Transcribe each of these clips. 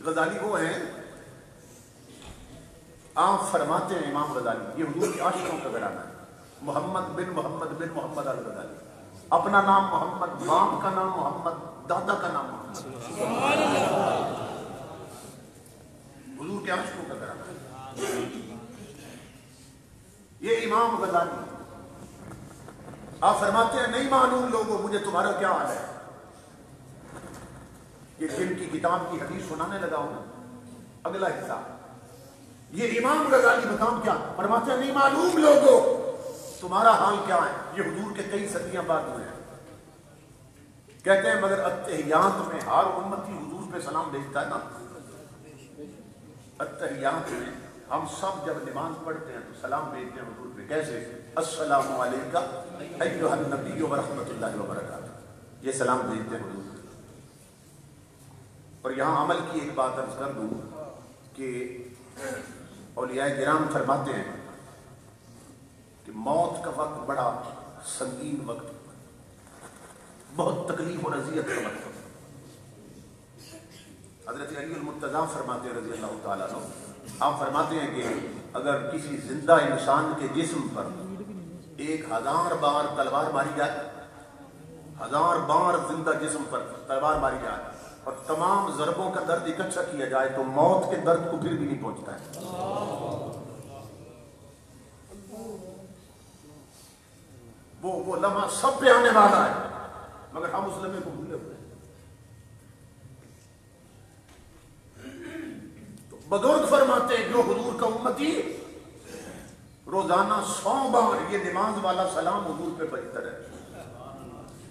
غزالی وہ ہیں، آپ فرماتے ہیں امام غزالی یہ حضور کے عاشقوں کا گھرانہ ہے، محمد بن محمد الغزالی، اپنا نام محمد، باپ کا نام محمد، دادا کا نام محمد، حضور کے عاشقوں کا گھرانہ ہے یہ امام غزالی۔ آپ فرماتے ہیں نہیں معلوم لوگوں مجھے تمہارا کیا حال ہے، یہ جن کی کتاب کی حدیث سنانے لگا ہوں اگلا حصہ، یہ امام غزالی بتاؤں کیا فرماتے ہیں نہیں معلوم لوگوں تمہارا حال کیا ہے، یہ حضور کے کئی صدیاں بعد ہوئے ہیں، کہتے ہیں مگر اتحیات میں ہر امتی حضور پہ سلام بھیجتا ہے نا، اتحیات میں ہم سب جب نماز پڑھتے ہیں تو سلام بھیجتے ہیں حضور پہ، کیسے؟ السلام علیکم ایھا النبی ورحمۃ اللہ وبرکاتہ، یہ سلام بھیجتے ہیں حضور پہ۔ اور یہاں عمل کی ایک بات عرض کر دوں کہ اولیاء کرام فرماتے ہیں کہ موت کا وقت بڑا سنگین وقت، بہت تکلیف اور اذیت کا وقت۔ حضرت علی المرتضیٰ فرماتے ہیں رضی اللہ تعالیٰ عنہ، آپ فرماتے ہیں کہ اگر کسی زندہ انسان کے جسم پر 1000 بار تلوار ماری جائے، 1000 بار زندہ جسم پر تلوار ماری جائے اور تمام ضربوں کا درد اکٹھا کیا جائے تو موت کے درد کو پھر بھی نہیں پہنچتا ہے۔ وہ لمحہ سب پہ آنے والا ہے مگر ہم اس لمحے کو بھولے ہوئے ہیں۔ تو بزرگ فرماتے ہیں جو حضور کا امتی روزانہ 100 بار یہ نماز والا سلام حضور پہ بھیجتا ہے،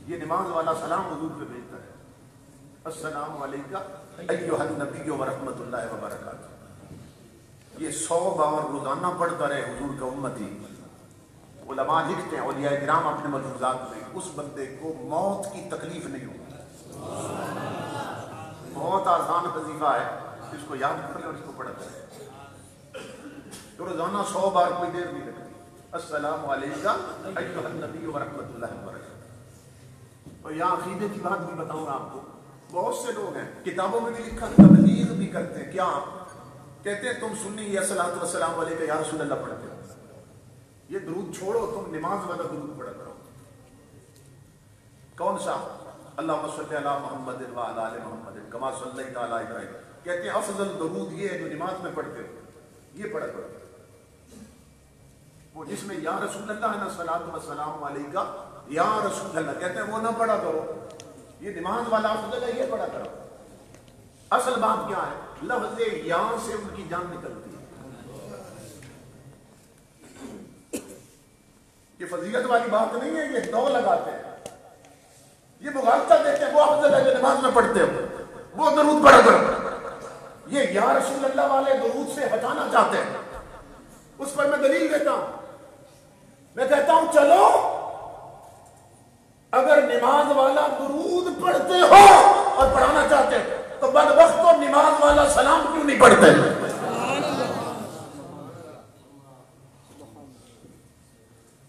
یہ نماز والا سلام حضور پہ بھیجتا ہے، السلام علیکم ایھا النبی ورحمۃ اللہ وبرکاتہ، یہ 100 بار روزانہ پڑھتا رہے حضور کا امتی۔ علماء لکھتے ہیں اولیاء کرام اپنے ملفوظات میں اس بندے کو موت کی تکلیف نہیں ہوگی۔ بہت آسان وظیفہ ہے، اس کو یاد کر لے اور اس کو پڑھتا ہے تو روزانہ 100 بار کوئی دیر نہیں لگتی، السلام علیکم ایھا النبی ورحمۃ اللہ وبرکاتہ۔ اور یہاں عقیدے کی بات بھی بتاؤں گا آپ کو، بہت سے لوگ ہیں کتابوں میں بھی لکھا تبلیغ بھی کرتے ہیں، کیا کہتے ہیں تم سنی یا الصلاۃ والسلام علیک یا رسول اللہ پڑھتے ہو، یہ درود چھوڑو تم نماز والا درود پڑھا کرو۔ کون سا؟ اللہم صلی علی محمد وعلی آل محمد کما صلیت علی ابراہیم، کہتے ہیں افضل درود یہ ہے جو نماز میں پڑھتے ہو، یہ پڑھا کرو۔ وہ جس میں یا رسول اللہ ہے نا صلاۃ والسلام علیک یا رسول اللہ، کہتے ہیں وہ نہ پڑھا کرو، یہ نماز والا افضل ہے، یہ پڑھا کرو۔ اصل بات کیا ہے؟ لفظ یا سے ان کی جان نکلتی ہے۔ یہ فضیلت والی بات نہیں ہے، یہ دو لگاتے ہیں، یہ مغالطہ دیتے ہیں، وہ افضل ہے جو نماز میں پڑھتے ہو، وہ درود پڑھا کرو۔ یہ یا رسول اللہ والے درود سے ہٹانا چاہتے ہیں، اس پر میں دلیل دیتا ہوں، میں کہتا ہوں چلو اگر نماز والا درود پڑھتے ہو اور پڑھانا چاہتے ہیں تو بدبخت کو نماز والا سلام کیوں نہیں پڑھتے؟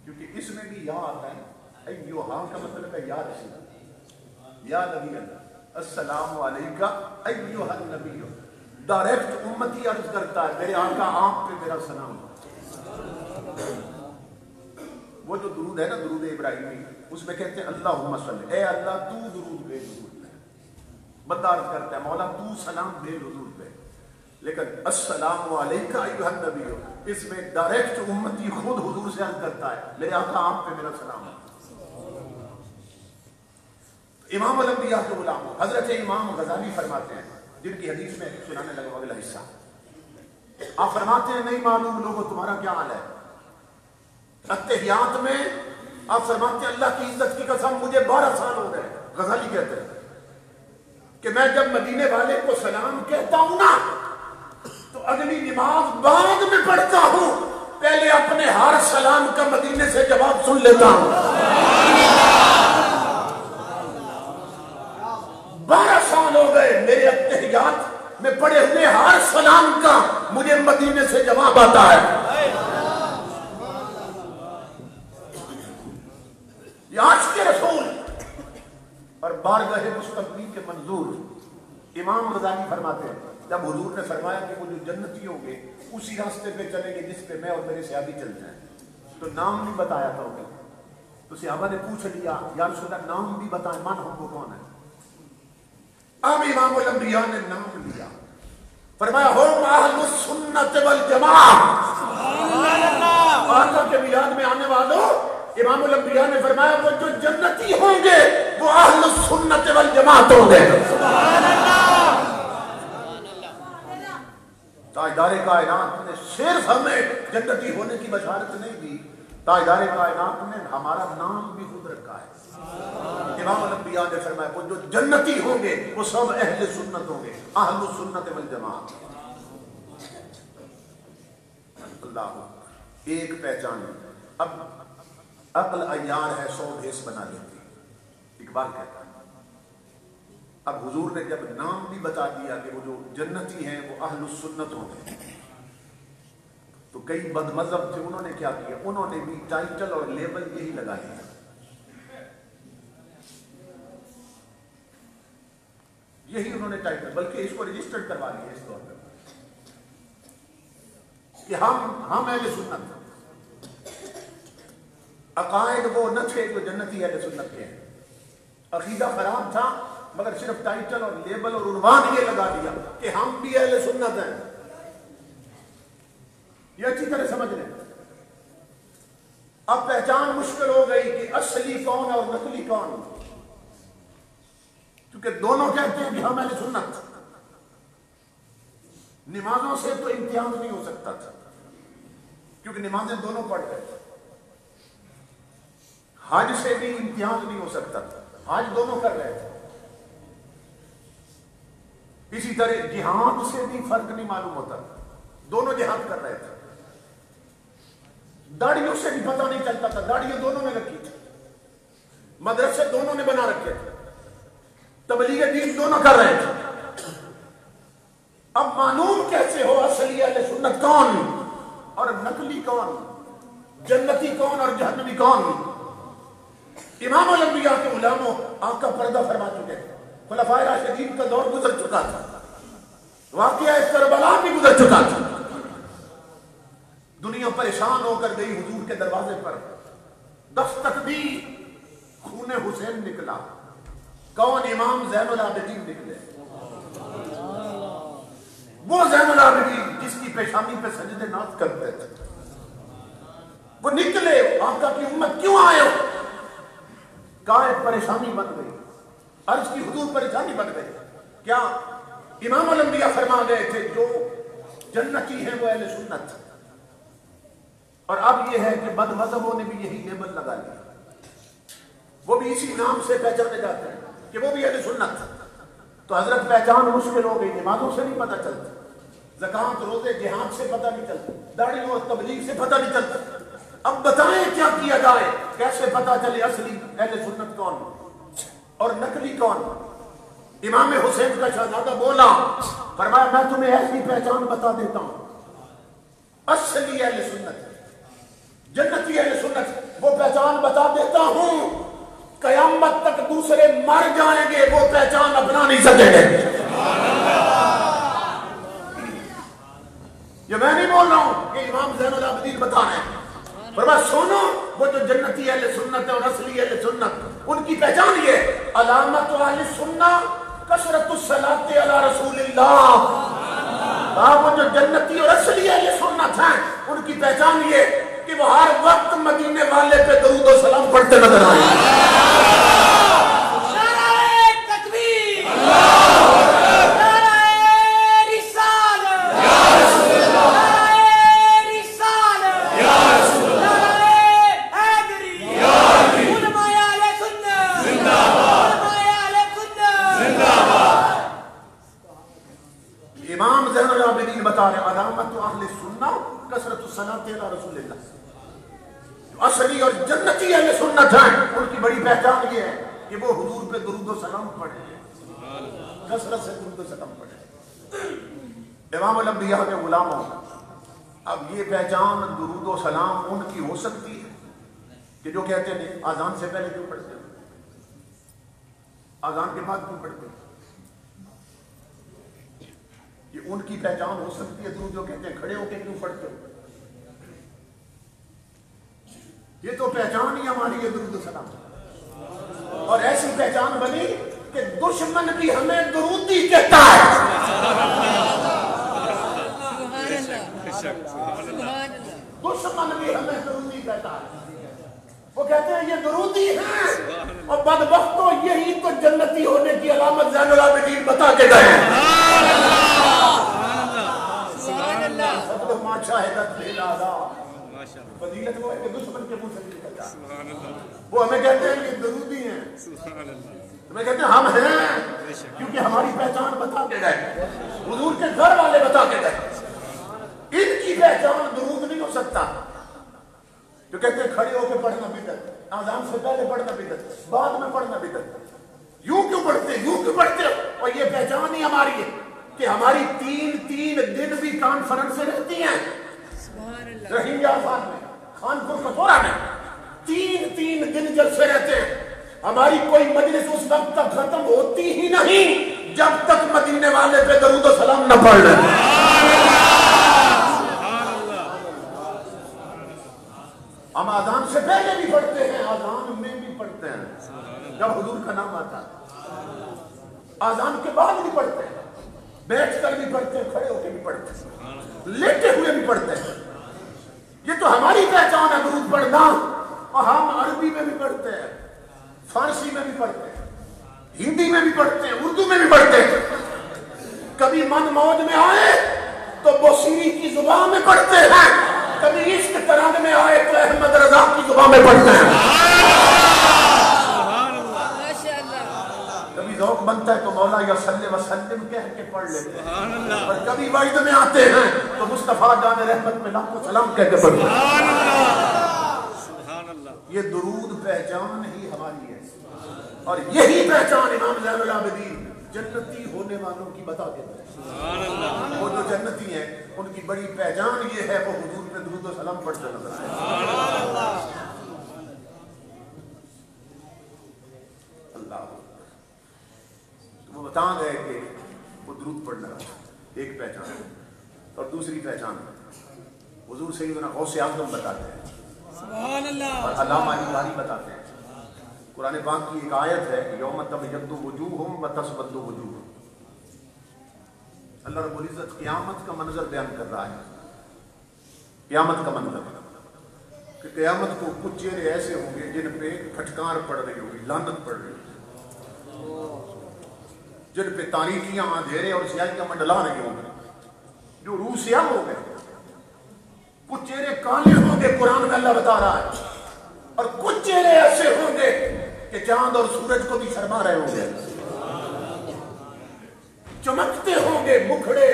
کیونکہ اس میں بھی یا آتا ہے، ایوہا کا مطلب ہے یا رسول اللہ، یا نبی اللہ، السلام علیکم ایوہا النبی، ڈائریکٹ امتی عرض کرتا ہے میرے آقا آپ پہ میرا سلام۔ وہ جو درود ہے نا درود ابراہیمی، اس میں کہتے ہیں اللہم صلی، اے اللہ تو درود بھیج حضور پہ، بندہ عرض کرتا ہے مولا تو سلام بھیج حضور پہ، لیکن السلام علیکم ایھا النبی اس میں ڈائریکٹ امتی خود حضور سے عرض کرتا ہے میرے آقا آپ پہ میرا سلام۔ امام الانبیاء کے غلام حضرت امام غزالی فرماتے ہیں، جن کی حدیث میں سنانے لگا اگلا حصہ، آپ فرماتے ہیں نہیں معلوم لوگوں تمہارا کیا حال ہے، اتحیات میں آپ فرماتے ہیں اللہ کی عزت کی قسم مجھے 12 سال ہو گئے، غزالی کہتے ہیں کہ میں جب مدینے والے کو سلام کہتا ہوں نا تو اگلی نماز بعد میں پڑھتا ہوں، پہلے اپنے ہر سلام کا مدینے سے جواب سن لیتا ہوں۔ 12 سال ہو گئے میرے اتحیات میں پڑھے ہوئے ہر سلام کا مجھے مدینے سے جواب آتا ہے۔ یہ عاشق رسول اور بارگاہ مستقبل کے منظور امام غزالی فرماتے ہیں جب حضور نے فرمایا کہ وہ جو جنتی ہوں گے اسی راستے پہ چلیں گے جس پہ میں اور میرے صحابی چلتے ہیں، تو نام نہیں بتایا تھا انہیں، تو صحابہ نے پوچھ لیا یا رسول اللہ نام بھی بتائیں، من ہم کو کون ہے؟ اب امام الانبیاء نے نام لیا، فرمایا ہم اہل السنت والجماعہ، آقا کے میلاد میں آنے والوں امام الانبیاء نے فرمایا وہ جو جنتی ہوں گے وہ اہل السنت والجماعت ہوں گے۔ تاجدار کائنات نے صرف ہمیں جنتی ہونے کی بشارت نہیں دی، تاجدار کائنات نے ہمارا نام بھی خود رکھا ہے۔ امام الانبیاء نے فرمایا وہ جو جنتی ہوں گے وہ سب اہل سنت ہوں گے، اہل السنت والجماعت۔ اللہ ایک پہچان ہے، اب عقل عیار ہے 100 بھیس بنا لیتی، اقبال کہتا ہے۔ اب حضور نے جب نام بھی بتا دیا کہ وہ جو جنتی ہیں وہ اہل السنت ہوں گے، تو کئی بد مذہب تھے، انہوں نے کیا کیا، انہوں نے بھی ٹائٹل اور لیبل یہی لگا دیا، یہی انہوں نے ٹائٹل، بلکہ اس کو رجسٹرڈ کروا لیا اس طور پر کہ ہم اہل سنت ہیں۔ عقائد وہ نہ تھے جو جنتی اہل سنت کے ہیں، عقیدہ خراب تھا مگر صرف ٹائٹل اور لیبل اور عنوان یہ لگا دیا کہ ہم بھی اہل سنت ہیں۔ یہ اچھی طرح سمجھ لیں، اب پہچان مشکل ہو گئی کہ اصلی کون اور نقلی کون، کیونکہ دونوں کہتے ہیں کہ ہم اہل سنت۔ نمازوں سے تو امتیاز نہیں ہو سکتا تھا کیونکہ نمازیں دونوں پڑھ رہے تھے، حج سے بھی امتیاز نہیں ہو سکتا تھا، حج دونوں کر رہے تھے، اسی طرح جہاد سے بھی فرق نہیں معلوم ہوتا، دونوں جہاد کر رہے تھے، داڑھیوں سے بھی پتہ نہیں چلتا تھا، داڑھیاں دونوں نے رکھی تھی، مدرسے دونوں نے بنا رکھے تھے، تبلیغ دین دونوں کر رہے تھے۔ اب معلوم کیسے ہو اصلی اہل سنت کون اور نقلی کون، جنتی کون اور جہنمی کون؟ امام الانبیاء کے غلاموں آقا پردہ فرما چکے تھے، خلفائے راشدین کا دور گزر چکا تھا، واقعہ کربلا بھی گزر چکا تھا، دنیا پریشان ہو کر گئی حضور کے دروازے پر، دستک دی، خون حسین نکلا، کون؟ امام زین العابدین نکلے، وہ زین العابدین جس کی پیشانی پہ سجدے ناز کرتے تھے، وہ نکلے، آقا کی امت کیوں آئے ہو؟ کہا ایک پریشانی بن گئی، عرض کی حضور پریشانی بن گئی، کیا؟ امام الانبیاء فرما گئے تھے جو جنتی ہیں وہ اہل سنت، اور اب یہ ہے کہ بد مذہبوں نے بھی یہی لیبل لگا لیا، وہ بھی اسی نام سے پہچانے جاتے ہیں کہ وہ بھی اہل سنت، تو حضرت پہچان مشکل ہو گئی، نمازوں سے نہیں پتہ چلتا، زکات روزے جہاد سے پتہ نہیں چلتا، داڑھی اور تبلیغ سے پتہ نہیں چلتا، اب بتائیں کیا کیا جائے، کیسے پتہ چلے اصلی اہل سنت کون اور نقلی کون؟ امام حسین کا شہزادہ بولا، فرمایا میں تمہیں ایسی پہچان بتا دیتا ہوں، اصلی اہل سنت جنتی اہل سنت وہ پہچان بتا دیتا ہوں، قیامت تک دوسرے مر جائیں گے وہ پہچان اپنا نہیں سکیں گے۔ یہ میں نہیں بول رہا ہوں کہ امام زین العابدین بتا رہے ہیں، فرمایا سنو وہ جو جنتی اہل سنت ہے اور اصلی اہل سنت ان کی پہچان یہ علامت اہل سنت کثرت الصلاۃ علی رسول اللہ، وہ جو جنتی اور اصلی اہل سنت ہیں ان کی پہچان یہ کہ وہ ہر وقت مدینے والے پہ درود و سلام پڑھتے نظر آئے۔ علامت اہل سنت کثرت الصلاۃ علی رسول اللہ، اصلی اور جنتی اہل سنت ہیں ان کی بڑی پہچان یہ ہے کہ وہ حضور پہ درود و سلام پڑھیں، کثرت سے درود و سلام پڑھیں۔ امام الانبیاء کے غلاموں، اب یہ پہچان درود و سلام ان کی ہو سکتی ہے کہ جو کہتے ہیں آذان سے پہلے کیوں پڑھتے ہیں، آذان کے بعد کیوں پڑھتے ہیں؟ ان کی پہچان ہو سکتی ہے درود جو کہتے ہیں کھڑے ہو کے کیوں پڑھتے ہو؟ یہ تو پہچان ہی ہماری ہے درود و سلام، اور ایسی پہچان بنی کہ دشمن بھی ہمیں درودی کہتا ہے۔ دشمن بھی ہمیں درودی کہتا ہے، وہ کہتے ہیں یہ درودی ہیں، اور بدبختوں یہی تو جنتی ہونے کی علامت زین العابدین بتا کے گئے ہیں۔ فضیلت وہ ہے کہ دشمن کے منہ سے نکلتا ہے، وہ ہمیں کہتے ہیں یہ درودی ہیں، ہمیں کہتے ہیں ہم ہیں، کیونکہ ہماری پہچان بتا کے گئے، حضور کے گھر والے بتا کے گئے۔ ان کی پہچان درود نہیں ہو سکتا، جو کہتے ہیں کھڑے ہو کے پڑھنا بدعت، اذان سے پہلے پڑھنا بدعت، بعد میں پڑھنا بدعت، یوں کیوں پڑھتے اور یہ پہچان ہی ہماری ہے کہ ہماری تین دن بھی کانفرنسیں رہتی ہیں رحیم یافان میں، خانپور کٹورا میں، تین دن جلسے رہتے ہیں، ہماری کوئی مجلس اس وقت تک ختم ہوتی ہی نہیں جب تک مدینے والے پہ درود و سلام نہ پڑھ لیں۔ ہم آذان سے پہلے بھی پڑھتے ہیں، آذان میں بھی پڑھتے ہیں جب حضور کا نام آتا ہے، آذان کے بعد بھی پڑھتے ہیں، بیٹھ کر بھی پڑھتے ہیں، کھڑے ہو کے بھی پڑھتے ہیں، لیٹے ہوئے بھی پڑھتے ہیں۔ یہ تو ہماری پہچان ہے درود پڑھنا، اور ہم عربی میں بھی پڑھتے ہیں، فارسی میں بھی پڑھتے ہیں، ہندی میں بھی پڑھتے ہیں، اردو میں بھی پڑھتے ہیں، کبھی من موج میں آئے تو بوسیری کی زبان میں پڑھتے ہیں، کبھی عشق ترنگ میں آئے تو احمد رضا کی زبان میں پڑھتے ہیں، کبھی ذوق بنتا ہے تو مولا یا صلی وسلم کہہ کے پڑھ لیتے ہیں، اور کبھی وعید میں آتے ہیں تو مصطفیٰ جان رحمت میں لاکھوں سلام کہہ کے پڑھتے ہیں۔ یہ درود پہچان ہی ہماری ہے، اور یہی پہچان امام زین العابدین جنتی ہونے والوں کی بتا کے گئے۔ وہ جو جنتی ہیں ان کی بڑی پہچان یہ ہے وہ حضور پہ درود و سلام پڑھتے نظر آئے۔ اللہ وہ بتا گئے کہ وہ درود پڑھنا ایک پہچان ہے، اور دوسری پہچان حضور سیدنا غوث اعظم بتاتے ہیں اور علامہ علی بتاتے ہیں۔ قرآن پاک کی ایک آیت ہے یوم تبیض وجوہ وتسود وجوہ، اللہ رب العزت قیامت کا منظر بیان کر رہا ہے، قیامت کا منظر کہ قیامت کو کچھ چہرے ایسے ہوں گے جن پہ پھٹکار پڑ رہی ہوگی، لعنت پڑ رہی ہوگی، جن پہ تاریکیاں اندھیرے اور سیاہیاں منڈلا رہی ہوں گی، جو روح سیاہ ہو گئے، کچھ چہرے کالے ہوں گے، قرآن میں اللہ بتا رہا ہے، اور کچھ چہرے ایسے ہوں گے کہ چاند اور سورج کو بھی شرما رہے ہوں گے، چمکتے ہوں گے، مکھڑے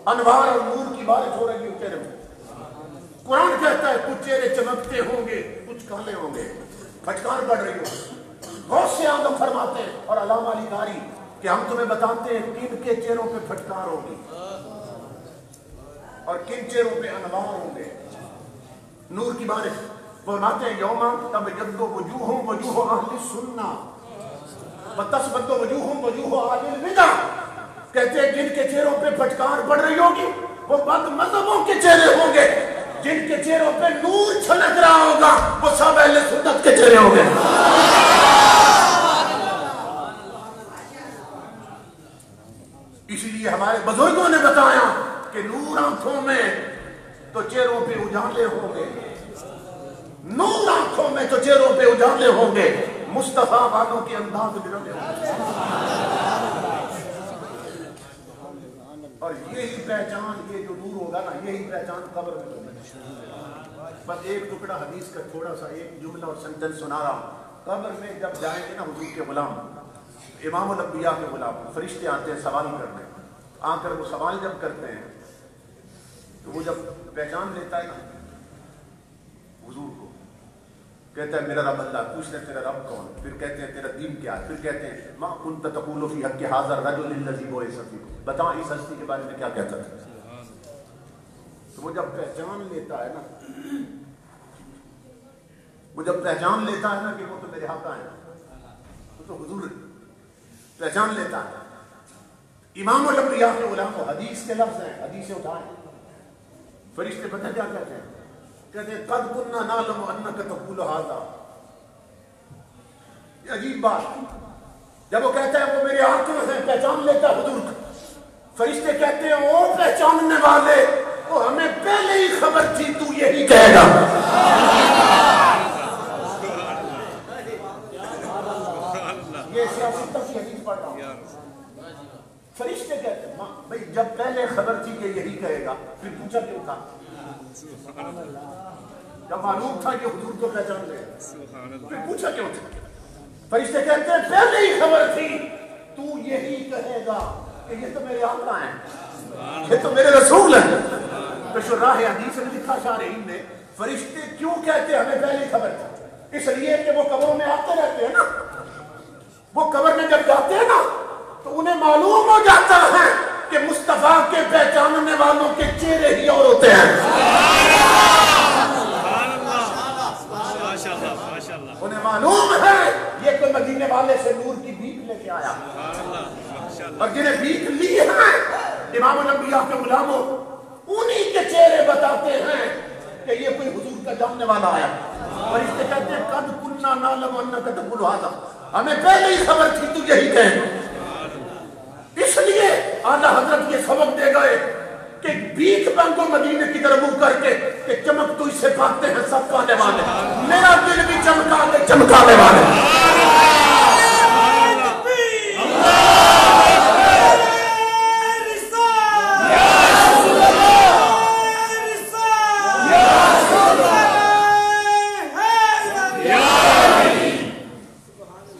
انوار اور نور کی بارش ہو رہی ہو چہرے میں۔ قرآن کہتا ہے کچھ چہرے چمکتے ہوں گے، کچھ کالے ہوں گے، پھٹکار پڑ رہی ہو۔ بہت سے آدم فرماتے ہیں اور علامہ علی قاری کہ ہم تمہیں بتاتے ہیں کن کے چہروں پہ پھٹکار ہوگی اور کن چہروں پہ انوار ہوں گے، نور کی بارش۔ فرماتے ہیں یوم تبیض وجوہ وجوہ اہل السنہ وتسود وجوہ وجوہ اہل البدع، کہتے ہیں جن کے چہروں پہ پھٹکار پڑ رہی ہوگی وہ بد مذہبوں کے چہرے ہوں گے، جن کے چہروں پہ نور چھلک رہا ہوگا وہ سب اہل سنت کے چہرے ہوں گے۔ اسی لیے ہمارے بزرگوں نے بتایا کہ نور آنکھوں میں تو چہروں پہ اجالے ہوں گے، نور آنکھوں میں تو چہروں پہ اجالے ہوں گے، مصطفیٰ والوں کے انداز نرمے ہوں گے۔ اور یہی پہچان، یہ جو نور ہوگا نا، یہی پہچان قبر میں ہوگی۔ بس ایک ٹکڑا حدیث کا تھوڑا سا ایک جملہ اور سنٹنس سنا رہا ہوں۔ قبر میں جب جائیں گے نا حضور کے غلام، امام الانبیاء کے غلام، فرشتے آتے ہیں سوال کرنے، آ کر وہ سوال جب کرتے ہیں تو وہ جب پہچان لیتا ہے نا حضور کو، کہتا ہے میرا رب اللہ، پوچھتے ہیں تیرا رب کون، پھر کہتے ہیں تیرا دین کیا ہے، پھر کہتے ہیں ما کنت تقول فی حق ھذا الرجل الذی بعث فیکم، بتا اس ہستی کے بارے میں کیا کہتا تھا۔ تو وہ جب پہچان لیتا ہے نا، وہ جب پہچان لیتا ہے نا کہ وہ تو میرے حق آئے، تو حضور پہچان لیتا ہے امام الانبیاء کے غلام کو حدیث کے لفظ ہیں، حدیث سے اٹھائیں. فرشتے پتہ کیا کہتے ہیں؟ کہتے ہیں قد کننا نعلم انک تقول ھذا. یہ عجیب بات، جب وہ کہتا ہے وہ میرے آنکھوں سے پہچان لیتا ہے حضور کو. فرشتے کہتے ہیں او پہچاننے والے، وہ ہمیں پہلے ہی خبر تھی تو یہی کہے گا. یہ سیاست کی حدیث پڑھ رہا ہوں. فرشتے کہتے ہیں بھائی جب پہلے خبر تھی کہ یہی کہے گا پھر پوچھا کیوں تھا؟ جب معلوم تھا کہ حضور کو پہچان لے پھر پوچھا کیوں تھا؟ فرشتے کہتے ہیں پہلے ہی خبر تھی تو یہی کہے گا کہ یہ تو میرے آقا ہیں، یہ تو میرے رسول ہیں. تو شراح حدیث میں لکھا شارحین نے فرشتے کیوں کہتے ہمیں پہلے خبر تھی؟ اس لیے کہ وہ قبروں میں آتے رہتے ہیں نا، وہ قبر میں جب جاتے ہیں نا تو انہیں معلوم ہو جاتا ہے کہ مصطفیٰ کے پہچاننے والوں کے چہرے ہی اور ہوتے ہیں. انہیں معلوم ہے یہ کوئی مدینے والے سے نور کی بھیک لے کے آیا، اور جنہیں بھیک لی ہے امام الانبیاء کے غلاموں انہی کے چہرے بتاتے ہیں کہ یہ کوئی حضور کا جاننے والا آیا. اور اس سے کہتے ہیں قد کننا نعلم انک تقول ھذا، ہمیں پہلے ہی خبر تھی تو یہی کہے. اس لیے اعلیٰ حضرت یہ سبق دے گئے کہ بھیک مانگو مدینے کی طرف منہ کر کے کہ چمک تو اس سے پاتے ہیں سب پانے والے، میرا دل بھی چمکا دے چمکانے والے.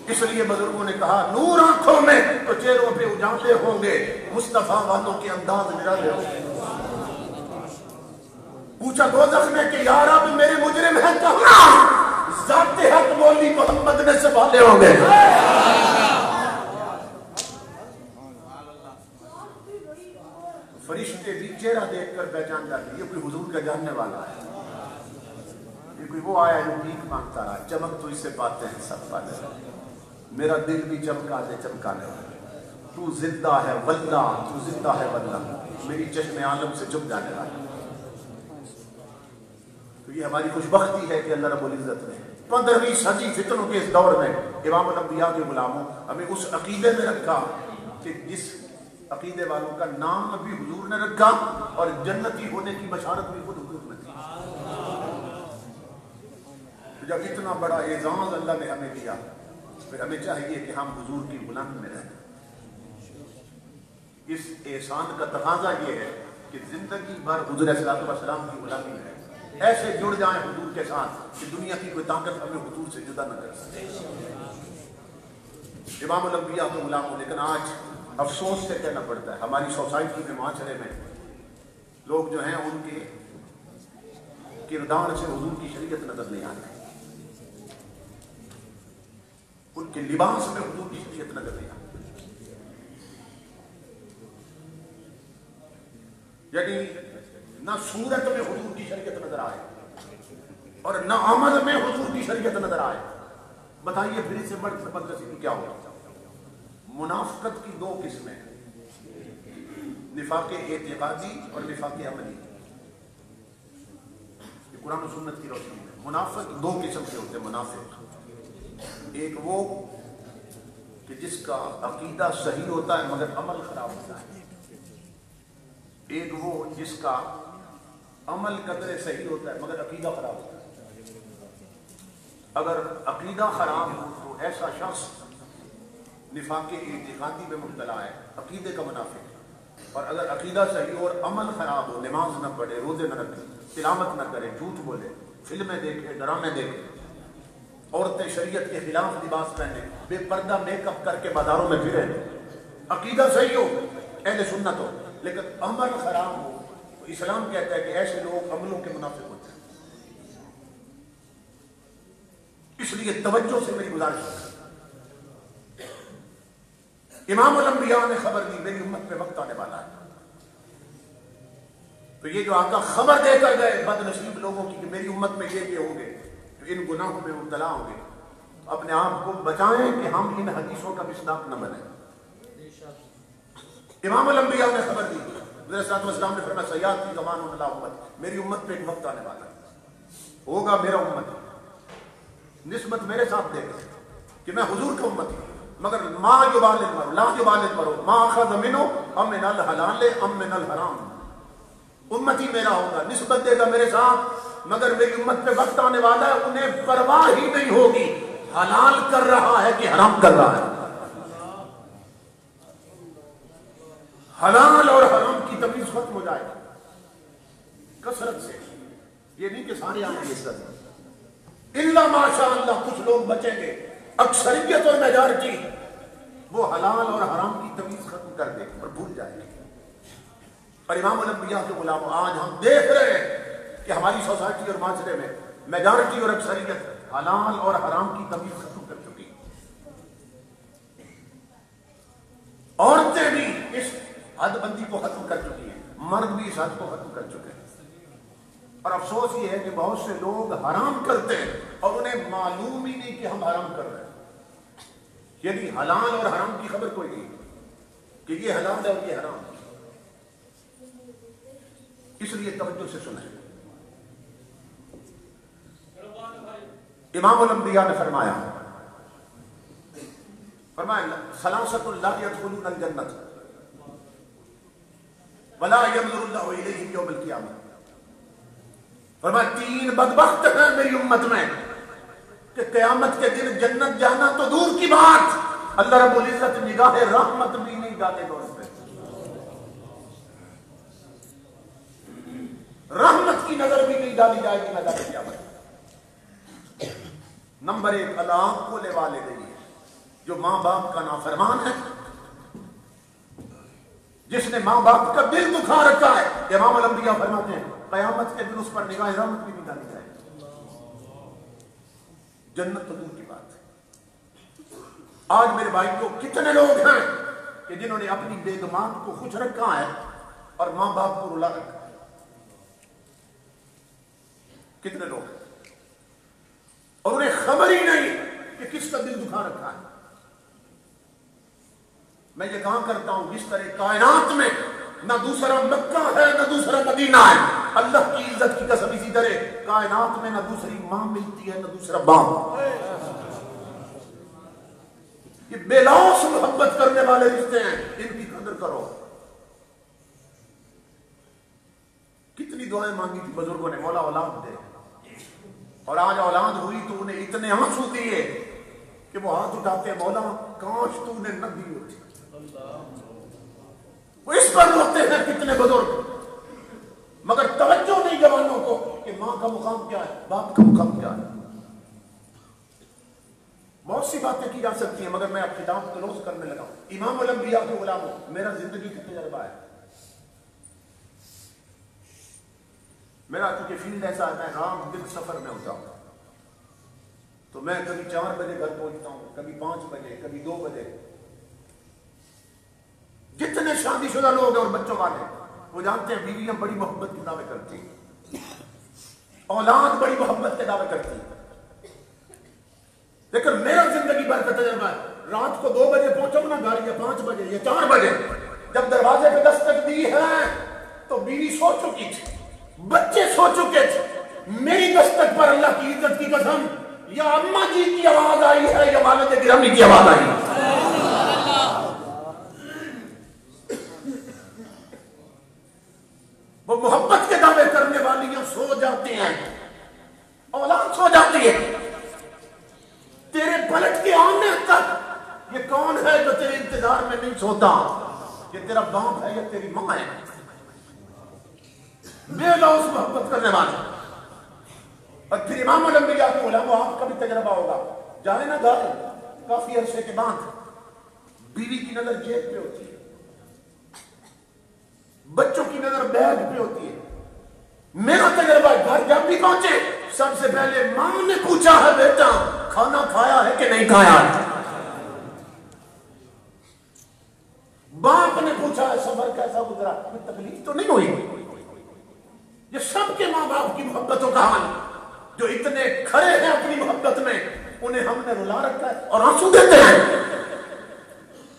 اس لیے بزرگوں نے کہا نور آنکھوں میں تو چہروں پہ اجالے ہوں گے، مصطفیٰ والوں کے انداز نرالے ہوں گے. پوچھا دوزخ میں کہ یا رب میرے مجرم ہیں کہاں؟ ذات حق مولی محمد نے سنبھالے ہوں گے. فرشتے بھی چہرہ دیکھ کر پہچان جاتے یہ کوئی حضور کا جاننے والا ہے، یہ کوئی وہ آیا جو بھیک مانگتا رہا، چمک تو اس سے پاتے ہیں سب پاتے ہیں، میرا دل بھی چمکا دے چمکانے والا. تو زندہ ہے واللہ، تو زندہ ہے واللہ، میری چشم عالم سے جھک جانے والا. تو یہ ہماری خوش بختی ہے کہ اللہ رب العزت نے 15ویں صدی فتنوں کے اس دور میں امام الانبیاء کے غلاموں ہمیں اس عقیدے میں رکھا کہ جس عقیدے والوں کا نام بھی حضور نے رکھا اور جنتی ہونے کی بشارت بھی خود حضور نے دی. جب اتنا بڑا اعزاز اللہ نے ہمیں دیا پھر ہمیں چاہیے کہ ہم حضور کی غلامی میں رہیں. اس احسان کا تقاضا یہ ہے کہ زندگی بھر حضور صلی اللہ علیہ وسلم کی غلامی میں رہیں، ایسے جڑ جائیں حضور کے ساتھ کہ دنیا کی کوئی طاقت ہمیں حضور سے جدا نہ کر سکے. امام الانبیاء کے غلاموں، لیکن آج افسوس سے کہنا پڑتا ہے ہماری سوسائٹی میں معاشرے میں لوگ جو ہیں ان کے کردار سے حضور کی شریعت نظر نہیں آتی، ان کے لباس میں حضور کی شریعت نظر نہیں آتی. یعنی نہ صورت میں حضور کی شریعت نظر آئے اور نہ عمل میں حضور کی شریعت نظر آئے. بتائیے پھر اس سے بڑھ زبردستی کیا ہوگا؟ منافقت کی دو قسمیں، نفاق اعتقادی اور نفاق عملی. یہ قرآن و سنت کی روشنی ہے. منافق دو قسم کے ہوتے ہیں. منافق ایک وہ کہ جس کا عقیدہ صحیح ہوتا ہے مگر عمل خراب ہوتا ہے، ایک وہ جس کا عمل قدر صحیح ہوتا ہے مگر عقیدہ خراب ہوتا ہے. اگر عقیدہ خراب ہو تو ایسا شخص نفاق اعتقادی میں مبتلا ہے، عقیدے کا منافق ہے. اور اگر عقیدہ صحیح ہو اور عمل خراب ہو، نماز نہ پڑھے، روزے نہ رکھے، تلاوت نہ کرے، جھوٹ بولے، فلمیں دیکھے، ڈرامے دیکھے، عورتیں شریعت کے خلاف لباس پہنے، بے پردہ میک اپ کر کے بازاروں میں پھرے، عقیدہ صحیح ہو، اہل سنت ہو لیکن عمل خراب ہو، تو اسلام کہتا ہے کہ ایسے لوگ عملوں کے منافق ہوتے ہیں. اس لیے توجہ سے میری گزارش ہے. امام الانبیاء نے خبر دی میری امت پہ وقت آنے والا ہے. تو یہ جو آقا خبر دے کر گئے بد نصیب لوگوں کی کہ میری امت میں یہ ہوں گے تو ان گناہوں میں مبتلا ہوں گے، اپنے آپ کو بچائیں کہ ہم ان حدیثوں کا مصداق نہ بنیں. امام الانبیاء نے خبر دی، حضرت صلی اللہ علیہ وسلم نے فرمایا سیاتی زمان اللہ امت، میری امت پہ ایک وقت آنے والا ہوگا، میرا امت نسبت میرے ساتھ دے گا کہ میں حضور کا امت ہوں، مگر ما یبالغ مرو لا یبالغ مرو ما اخذ منه ام من الحلال ام من الحرام، امتی میرا ہوگا، نسبت دے گا میرے ساتھ، مگر میری امت پہ وقت آنے والا ہے انہیں پرواہ ہی نہیں ہوگی حلال کر رہا ہے کہ حرام کر رہا ہے، حلال اور حرام کی تمیز ختم ہو جائے گی کثرت سے، یہ نہیں کہ سارے آئیں گے عزت، الا ماشاء اللہ کچھ لوگ بچیں گے، اکثریت اور میجارٹی وہ حلال اور حرام کی تمیز ختم کر دے اور بھول جائے گی۔ اور امام الانبیاء کے غلاموں آج ہم دیکھ رہے ہیں کہ ہماری سوسائٹی اور معاشرے میں میجارٹی اور اکثریت حلال اور حرام کی تمیز ختم کر چکی، عورتیں بھی اس حد بندی کو ختم کر چکی ہیں، مرد بھی اس حد کو ختم کر چکے ہیں، اور افسوس یہ ہے کہ بہت سے لوگ حرام کرتے ہیں اور انہیں معلوم ہی نہیں کہ ہم حرام کر رہے ہیں، یعنی حلال اور حرام کی خبر کوئی نہیں کہ یہ حلال ہے اور یہ حرام ہے، اس لیے توجہ سے سنیں۔ امام الانبیاء نے فرمایا ثلاثۃ لا يدخلون الجنۃ ولا ينظر الله الیہم یوم القیامہ، فرمایا تین بدبخت ہیں میری امت میں کہ قیامت کے دن جنت جانا تو دور کی بات، اللہ رب العزت نگاہ رحمت بھی نہیں ڈالے گا اس پہ، رحمت کی نظر بھی نہیں ڈالی جائے گی میدان قیامت۔ نمبر ایک العاق والدین، جو ماں باپ کا نافرمان ہے، جس نے ماں باپ کا دل دکھا رکھا ہے، امام الانبیاء فرماتے ہیں قیامت کے دن اس پر نگاہ رحمت بھی نہیں ڈالی جائے گی، جنت تو دور کی بات ہے۔ آج میرے بھائی کو کتنے لوگ ہیں کہ جنہوں نے اپنی بیگمات کو خوش رکھا ہے اور ماں باپ کو رلا رکھا ہے، کتنے لوگ ہیں اور انہیں خبر ہی نہیں کہ کس کا دل دکھا رکھا ہے۔ میں یہ کہاں کرتا ہوں جس طرح کائنات میں نہ دوسرا مکہ ہے نہ دوسرا مدینہ ہے، اللہ کی عزت کی قسم اسی طرح کائنات میں نہ دوسری ماں ملتی ہے نہ دوسرا باپ، یہ بے لوث محبت کرنے والے رشتے ہیں، ان کی قدر کرو۔ کتنی دعائیں مانگی تھی بزرگوں نے، مولا اولاد دے، اور آج اولاد ہوئی تو انہیں اتنے آنسو دیے کہ وہ ہاتھ اٹھاتے ہیں مولا کاش تو نے نہ دی ہوتی، وہ اس پر روتے ہیں کتنے بزرگ، مگر توجہ نہیں جوانوں کو کہ ماں کا مقام کیا ہے، باپ کا مقام کیا ہے۔ بہت سی باتیں کی جا سکتی ہیں مگر میں اب خطاب کلوز کرنے لگا ہوں۔ امام الانبیاء کے غلاموں، میرا زندگی کا تجربہ ہے، میرا چونکہ فیلڈ ایسا ہے، میں رات دن سفر میں ہوتا ہوں، تو میں کبھی 4 بجے گھر پہنچتا ہوں، کبھی 5 بجے، کبھی 2 بجے۔ جتنے شادی شدہ لوگ ہیں اور بچوں والے وہ جانتے ہیں بیویاں بڑی محبت کے دعوے کرتی ہیں، اولاد بڑی محبت کے دعوے کرتی ہیں، لیکن میرا زندگی بھر کا تجربہ ہے رات کو 2 بجے پہنچا نا گھر، یا 5 بجے یا 4 بجے، جب دروازے پہ دستک دی ہے تو بیوی سو چکی تھی، بچے سو چکے تھے، میری دستک پر اللہ کی عزت کی قسم یا اماں جی کی آواز آئی ہے یا والد گرامی کی آواز آئی ہے۔ وہ محبت کے دعوے کرنے والیاں سو جاتی ہیں، اولاد سو جاتی ہے، تیرے پلٹ کے آنے تک یہ کون ہے جو تیرے انتظار میں نہیں سوتا، یہ تیرا باپ ہے یا تیری ماں ہے، بے لوث محبت کرنے والے۔ اور پھر امام الانبیاء کے علماء، آپ کا بھی تجربہ ہوگا، جائے نا گھر کافی عرصے کے بعد بیوی کی نظر جیب پہ ہوتی ہے، بچوں کی نظر بیگ پہ ہوتی ہے۔ میرا تجربہ گھر جب بھی پہنچے سب سے پہلے ماں نے پوچھا ہے بیٹا کھانا کھایا ہے کہ نہیں کھایا ہے، باپ نے پوچھا ہے سفر کیسا گزرا، کوئی تکلیف تو نہیں ہوئی۔ یہ سب کے ماں باپ کی محبتوں کا حال، جو اتنے کھڑے ہیں اپنی محبت میں، انہیں ہم نے رلا رکھا ہے اور آنسو دیتے ہیں،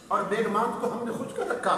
اور بیگمات کو ہم نے خوش کر رکھا۔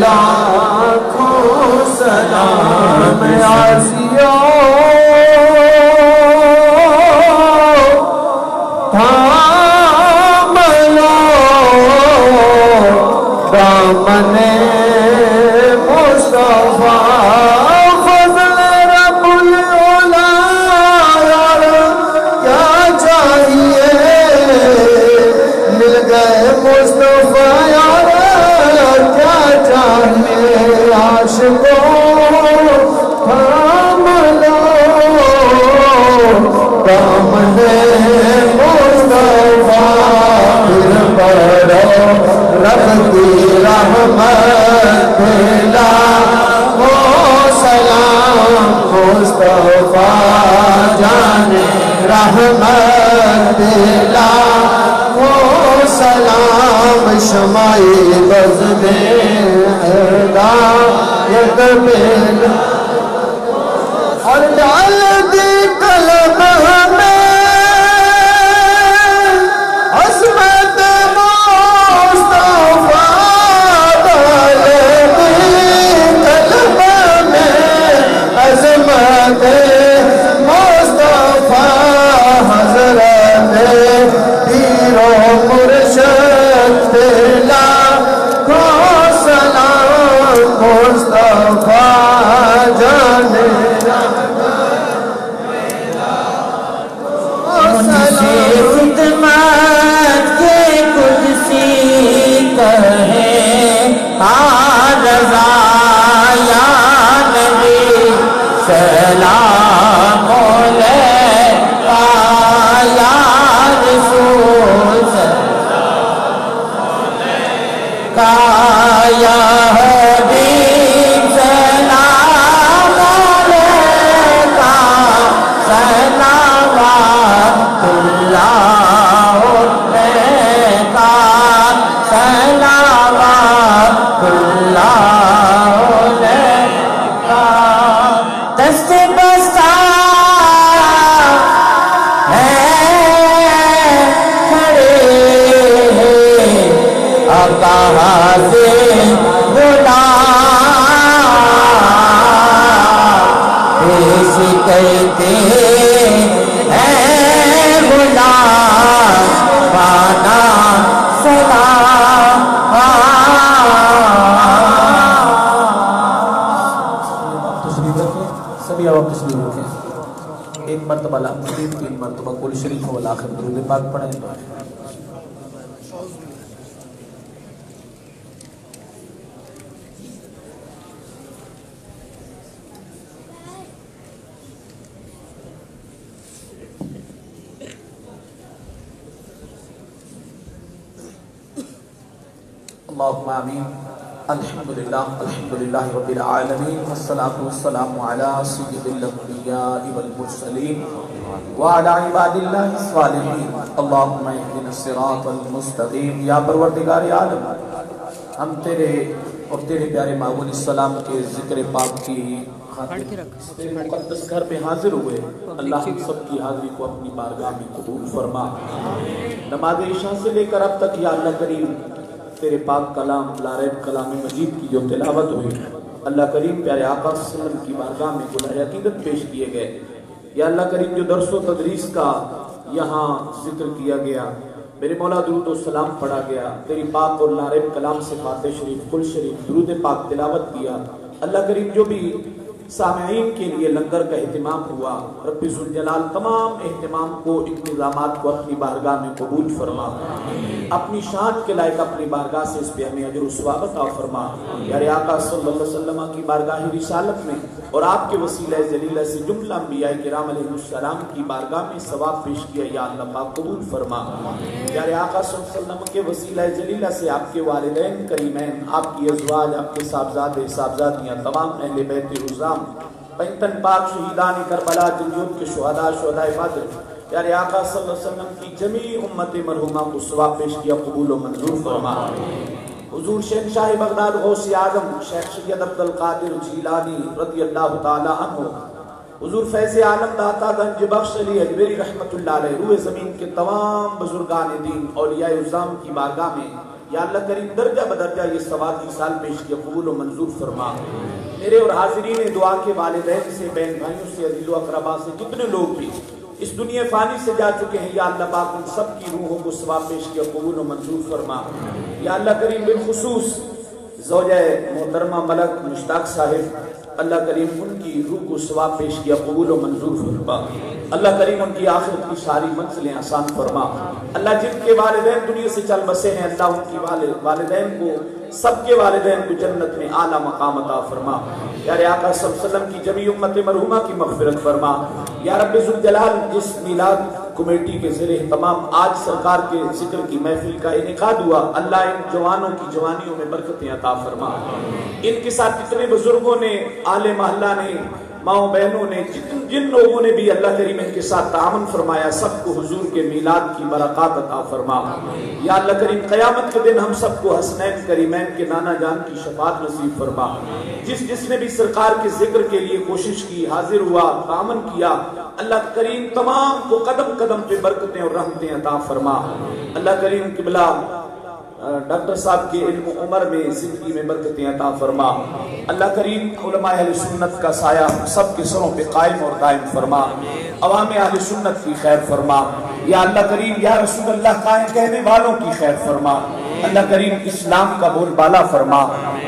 لاکھوں سلام عزیو تھام لو دامن مصطفیٰ فضل رب العلا یار کیا چاہیے مل گئے مصطفیٰ یار کیا چاہیے عاشقوں تھام لو دامن مصطفیٰ پھر بڑھو رب کی رحمت لاکھوں سلام مصطفیٰ جان رحمت لاکھوں سلام شمعِ بزم ہدایت بل اور ڈال دی قلب میں عظمت مصطفیٰ ڈال دی قلب میں عظمت مصطفیٰ حضرت پیر و مرشد لاکھوں سلام مصطفیٰ جان خدمت کے قدسی کہے رضا یا نبی سلام علیکہ یا رسول کا یا حبیب سلام علیکہ صلوات اللہ علیکہ صلوات اللہ علیکہ دست بستہ ہے کھڑے آقا حاضر غلام پیش کرتے ہیں غلام پانا سلام تشریف رکھیں سبھی آپ تشریف رکھیں ایک مرتبہ لا تشریف 3 مرتبہ کل شریف والآخر درود پاک پڑھیں اللہم آمین الحمدللہ رب العالمین والصلاة والسلام علی سید الانبیاء والمرسلین وعلی عباد اللہ الصالحین اللہم اهدنا الصراط المستقیم یا پروردگار عالم ہم تیرے اور تیرے پیارے معبود السلام کے ذکر پاک کی خاطر تیرے مقدس گھر میں حاضر ہوئے اللہ ہم سب کی حاضری کو اپنی بارگاہ میں قبول فرما نماز عشاء سے لے کر اب تک یا اللہ کریم تیرے پاک کلام لا ریب کلام مجید کی جو تلاوت ہوئی اللہ کریم پیارے آقا صلی اللہ علیہ وسلم کی بارگاہ میں گلہ عقیدت پیش کیے گئے یا اللہ کریم جو درس و تدریس کا یہاں ذکر کیا گیا میرے مولا درود و سلام پڑھا گیا تیری پاک اور لا ریب کلام سے فاتح شریف کل شریف درود پاک تلاوت کیا اللہ کریم جو بھی سامعین کے لیے لنگر کا اہتمام ہوا رب ذوالجلال تمام اہتمام کو انتظامات کو اپنی بارگاہ میں قبول فرما اپنی شان کے لائق اپنی بارگاہ سے اس پہ ہمیں اجر و ثواب عطا فرما پیارے آقا صلی اللہ علیہ وسلم کی بارگاہ رسالت میں اور آپ کے وسیلہ جلیلہ سے جملہ انبیاء کرام علیہ السلام کی بارگاہ میں ثواب پیش کیا یا اللہ پاک قبول فرما پیارے آقا صلی اللہ علیہ وسلم کے وسیلہ جلیلہ سے آپ کے والدین کریمین آپ کی ازواج آپ کے صاحبزادے صاحبزادیاں تمام اہل بیت رضام پنتن پاک شہیدان کربلا جنجود کے شہداء شہداء بدر پیارے آقا صلی اللہ علیہ وسلم کی جمیع امت مرحومہ کو ثواب پیش کیا قبول و منظور فرما حضور شہنشاہ بغداد غوث اعظم شیخ سید عبد القادر جیلانی رضی اللہ تعالی عنہ حضور فیض عالم داتا گنج بخش علی اجمیری رحمت اللہ علیہ روح زمین کے تمام بزرگان دین اولیاء عظام کی بارگاہ میں یا اللہ کریم درجہ بدرجہ یہ سوال سال پیش کیا قبول و منظور فرما۔ میرے اور حاضرین دعا کے والدین سے، بہن بھائیوں سے، عزیز و اقربا سے جتنے لوگ بھی اس دنیا فانی سے جا چکے ہیں، یا اللہ پاک ان سب کی روحوں کو ثواب پیش کیا قبول و منظور فرما۔ یا اللہ کریم بالخصوص زوجہ محترمہ ملک مشتاق صاحب، اللہ کریم ان کی روح کو ثواب پیش کیا قبول و منظور فرما۔ اللہ کریم ان کی آخرت کی ساری منزلیں آسان فرما۔ اللہ جن کے والدین دنیا سے چل بسے ہیں، اللہ ان کی والدین کو، سب کے والدین کو جنت میں اعلیٰ مقام عطا فرما۔ پیارے آقا صلی اللہ علیہ وسلم کی جمیع امت مرحومہ کی مغفرت فرما۔ یا رب ذوالجلال، جس میلاد کمیٹی کے زیر اہتمام آج سرکار کے ذکر کی محفل کا انعقاد ہوا، اللہ ان جوانوں کی جوانیوں میں برکتیں عطا فرما۔ ان کے ساتھ جتنے بزرگوں نے، اہل محلہ نے، ماؤں بہنوں نے، جن لوگوں نے بھی اللہ کریم ان کے ساتھ تعاون فرمایا، سب کو حضور کے میلاد کی برکات عطا فرما۔ یا اللہ کریم قیامت کے دن ہم سب کو حسنین کریمین کے نانا جان کی شفاعت نصیب فرما۔ جس نے بھی سرکار کے ذکر کے لیے کوشش کی، حاضر ہوا، تعاون کیا، اللہ کریم تمام کو قدم قدم پہ برکتیں اور رحمتیں عطا فرما۔ اللہ کریم قبلہ ڈاکٹر صاحب کے علم و عمر میں، زندگی میں برکتیں عطا فرما۔ اللہ کریم علماء اہل سنت کا سایہ سب کے سروں پہ قائم اور دائم فرما۔ عوام اہل سنت کی خیر فرما۔ یا اللہ کریم یا رسول اللہ قائم کہنے والوں کی خیر فرما۔ اللہ کریم اسلام کا بول بالا فرما،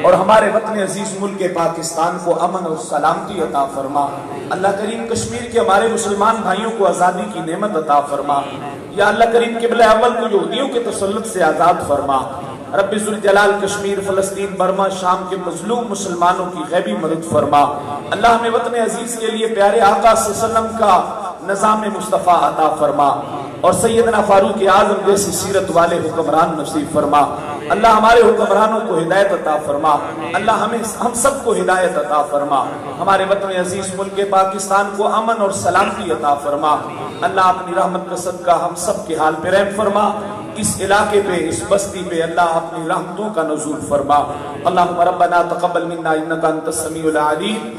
اور ہمارے وطن عزیز ملک پاکستان کو امن اور سلامتی عطا فرما۔ اللہ کریم کشمیر کے ہمارے مسلمان بھائیوں کو آزادی کی نعمت عطا فرما۔ یا اللہ کریم قبلہ اول کو یہودیوں کے تسلط سے آزاد فرما۔ رب ذوالجلال کشمیر، فلسطین، برما، شام کے مظلوم مسلمانوں کی غیبی مدد فرما۔ اللہ ہمیں وطن عزیز کے لیے پیارے آقا صلی اللہ علیہ وسلم کا نظام مصطفیٰ عطا فرما، اور سیدنا فاروق اعظم جیسی سیرت والے حکمران نصیب فرما۔ اللہ ہمارے حکمرانوں کو ہدایت عطا فرما۔ اللہ ہم سب کو ہدایت عطا فرما۔ ہمارے وطن عزیز ملک پاکستان کو امن اور سلامتی عطا فرما۔ اللہ اپنی رحمت کا صدقہ ہم سب کے حال پہ رحم فرما۔ اس علاقے پہ، اس بستی پہ اللہ اپنی رحمتوں کا نزول فرما۔ اللہم ربنا تقبل منا انک انت السمیع العلیم۔